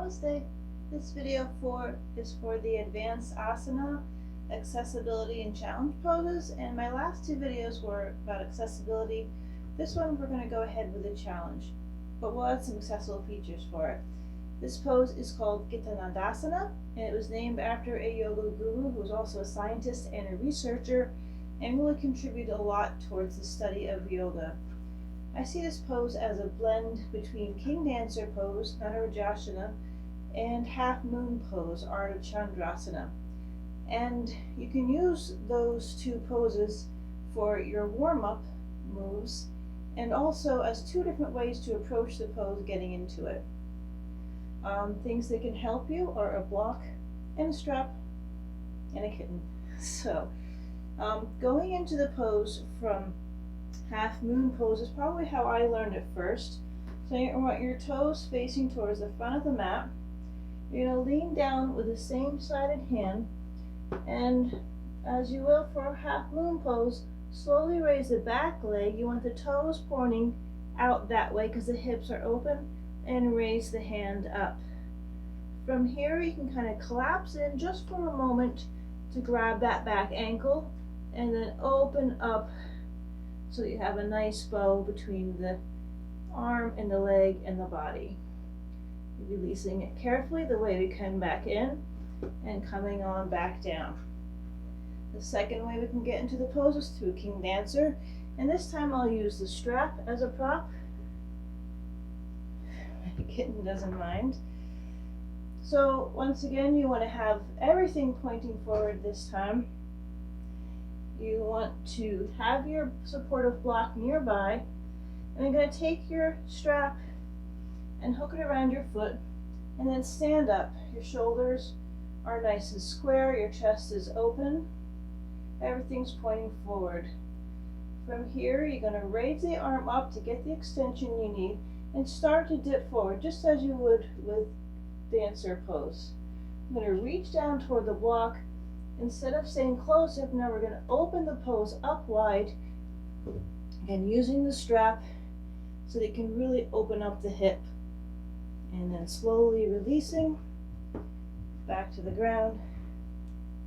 Namaste. This video is for the advanced asana, accessibility and challenge poses, and my last two videos were about accessibility. This one we're going to go ahead with a challenge, but we'll add some accessible features for it. This pose is called Gitanandasana, and it was named after a yoga guru who was also a scientist and a researcher and really contributed a lot towards the study of yoga. I see this pose as a blend between King Dancer pose, Gitanandasana, and Half Moon pose, Chandrasana. And you can use those two poses for your warm-up moves and also as two different ways to approach the pose getting into it. Things that can help you are a block and a strap and a kitten. So going into the pose from Half Moon pose is probably how I learned it first. So you want your toes facing towards the front of the mat. You're going to lean down with the same sided hand, and as you will for Half Moon pose, slowly raise the back leg. You want the toes pointing out that way because the hips are open, and raise the hand up. From here you can kind of collapse in just for a moment to grab that back ankle and then open up so that you have a nice bow between the arm and the leg and the body. You're releasing it carefully the way we come back in and coming on back down. The second way we can get into the pose is through King Dancer, and this time I'll use the strap as a prop. The kitten doesn't mind. So once again, you want to have everything pointing forward this time. You want to have your supportive block nearby, and you're going to take your strap and hook it around your foot and then stand up. Your shoulders are nice and square, your chest is open, everything's pointing forward. From here you're going to raise the arm up to get the extension you need and start to dip forward just as you would with dancer pose. I'm going to reach down toward the block. Instead of staying close up, now we're going to open the pose up wide and using the strap so that you can really open up the hip, and then slowly releasing back to the ground.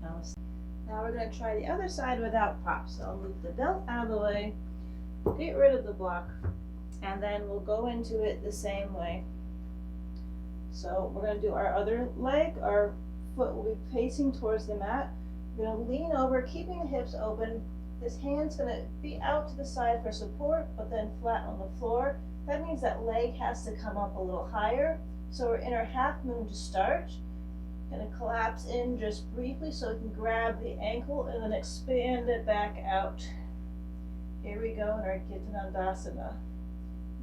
Now we're going to try the other side without props. So I'll move the belt out of the way, get rid of the block, and then we'll go into it the same way. So we're going to do our other leg. Our foot will be facing towards the mat. We're going to lean over, keeping the hips open. This hand's going to be out to the side for support, but then flat on the floor. That means that leg has to come up a little higher. So we're in our Half Moon to start. Going to collapse in just briefly so we can grab the ankle and then expand it back out. Here we go in our Gitanandasana.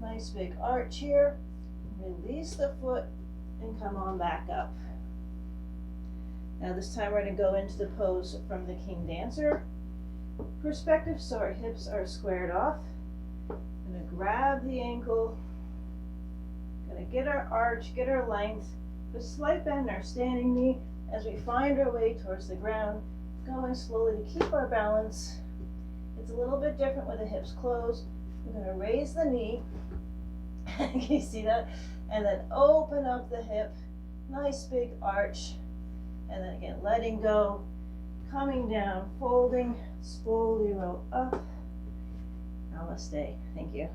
Nice big arch here. Release the foot and come on back up. Now this time we're going to go into the pose from the King Dancer perspective, so our hips are squared off. I'm going to grab the ankle, going to get our arch, get our length, a slight bend in our standing knee as we find our way towards the ground, going slowly to keep our balance. It's a little bit different with the hips closed. We're going to raise the knee, can you see that? And then open up the hip, nice big arch, and then again letting go, coming down, folding, slowly roll up. Namaste. Thank you.